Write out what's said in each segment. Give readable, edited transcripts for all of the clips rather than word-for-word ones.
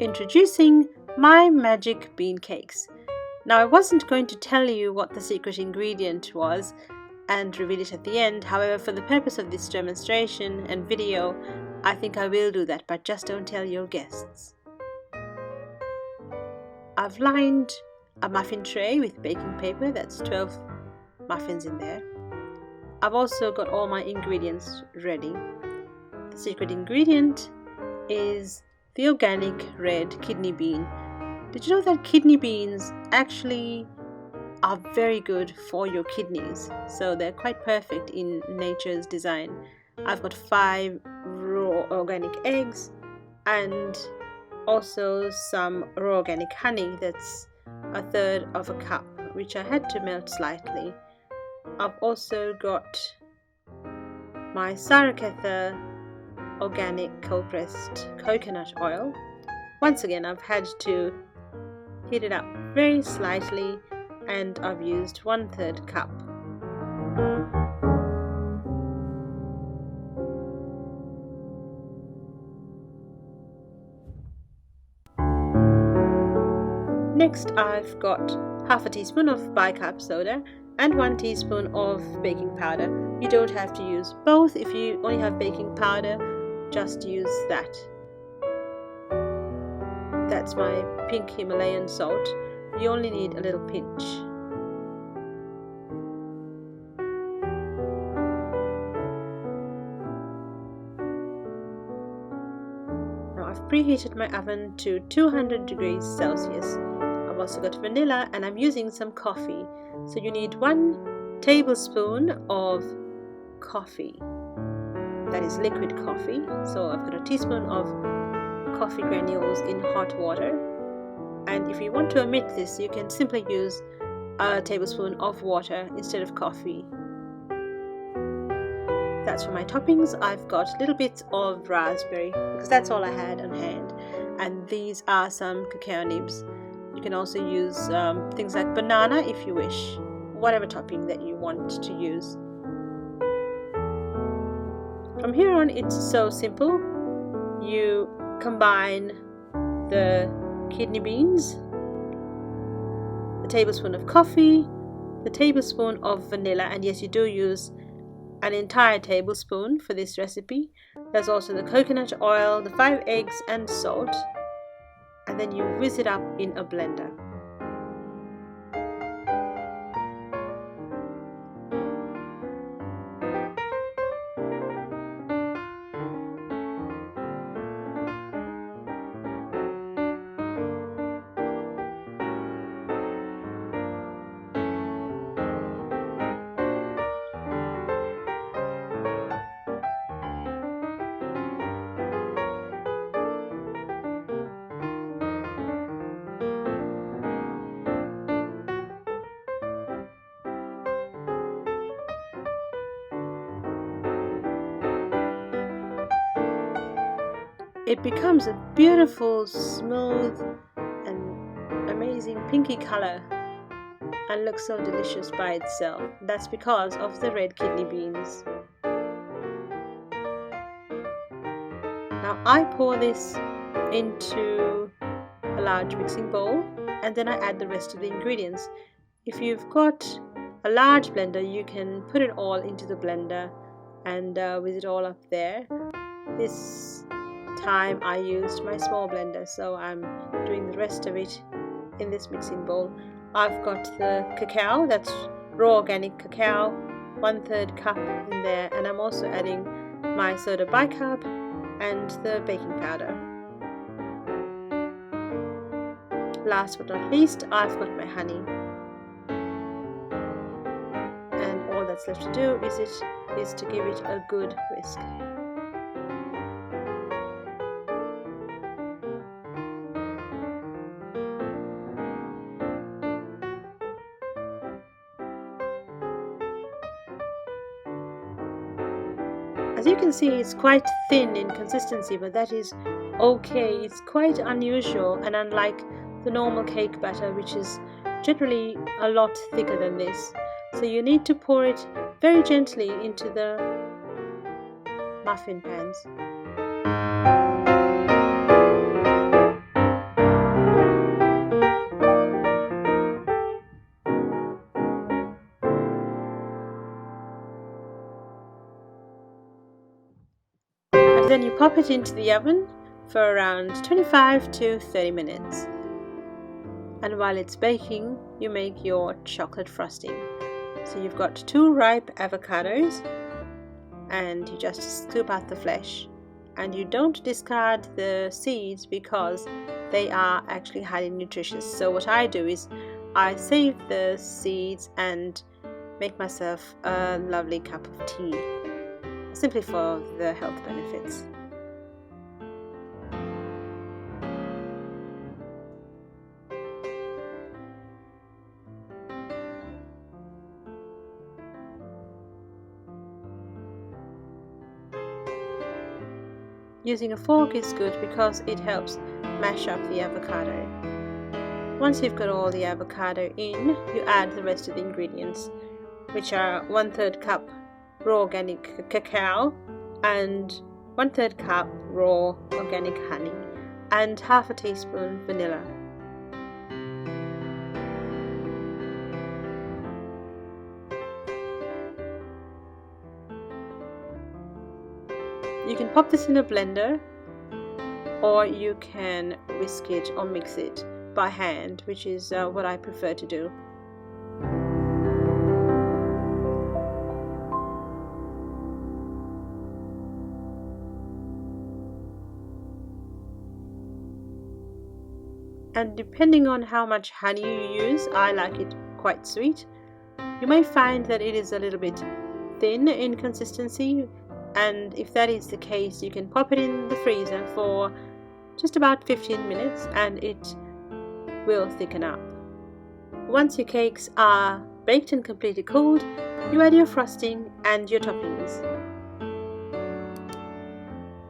Introducing my magic bean cakes. Now, I wasn't going to tell you what the secret ingredient was and reveal it at the end. However, for the purpose of this demonstration and video, I think I will do that, but just don't tell your guests. I've lined a muffin tray with baking paper. That's 12 muffins in there. I've also got all my ingredients ready. The secret ingredient is the organic red kidney bean. Did you know that kidney beans actually are very good for your kidneys? So they're quite perfect in nature's design. I've got 5 raw organic eggs and also some raw organic honey. That's 1/3 of a cup, which I had to melt slightly. I've also got my Saraketha organic cold pressed coconut oil. Once again, I've had to heat it up very slightly, and I've used 1/3 cup. Next, I've got half a teaspoon of bicarb soda and 1 teaspoon of baking powder. You don't have to use both. If you only have baking powder, just use that. That's my pink Himalayan salt. You only need a little pinch. Now I've preheated my oven to 200 degrees Celsius. I've also got vanilla, and I'm using some coffee. So you need 1 tablespoon of coffee. That is liquid coffee. So I've got a teaspoon of coffee granules in hot water. And if you want to omit this, you can simply use a tablespoon of water instead of coffee. That's for my toppings. I've got little bits of raspberry because that's all I had on hand. And these are some cacao nibs. You can also use things like banana if you wish, whatever topping that you want to use. From here on, it's so simple. You combine the kidney beans, the tablespoon of coffee, the tablespoon of vanilla, and yes, you do use an entire tablespoon for this recipe. There's also the coconut oil, the 5 eggs and salt, and then you whiz it up in a blender. It becomes a beautiful, smooth and amazing pinky color and looks so delicious by itself. That's because of the red kidney beans. Now I pour this into a large mixing bowl, and then I add the rest of the ingredients. If you've got a large blender, you can put it all into the blender and whiz it all up there. This time I used my small blender, so I'm doing the rest of it in this mixing bowl. I've got the cacao, that's raw organic cacao, 1/3 cup in there, and I'm also adding my soda bicarb and the baking powder. Last but not least, I've got my honey, and all that's left to do is to give it a good whisk. As you can see, it's quite thin in consistency, but that is okay. It's quite unusual and unlike the normal cake batter, which is generally a lot thicker than this. So you need to pour it very gently into the muffin pans. then you pop it into the oven for around 25 to 30 minutes. And while it's baking, you make your chocolate frosting. So you've got 2 ripe avocados, and you just scoop out the flesh. And you don't discard the seeds because they are actually highly nutritious. So what I do is I save the seeds and make myself a lovely cup of tea, simply for the health benefits. Using a fork is good because it helps mash up the avocado. Once you've got all the avocado in, you add the rest of the ingredients, which are 1/3 cup raw organic cacao and 1/3 cup raw organic honey and half a teaspoon vanilla. You can pop this in a blender, or you can whisk it or mix it by hand, which is what I prefer to do. And depending on how much honey you use, I like it quite sweet. You may find that it is a little bit thin in consistency, and if that is the case, you can pop it in the freezer for just about 15 minutes and it will thicken up. Once your cakes are baked and completely cooled, you add your frosting and your toppings.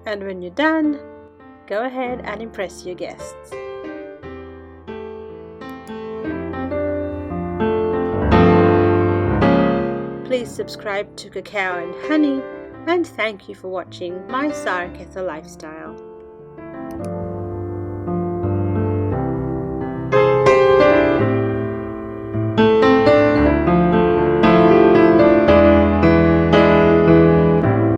And when you're done, go ahead and impress your guests. Please subscribe to Cacao and Honey, and thank you for watching my Saraketha lifestyle.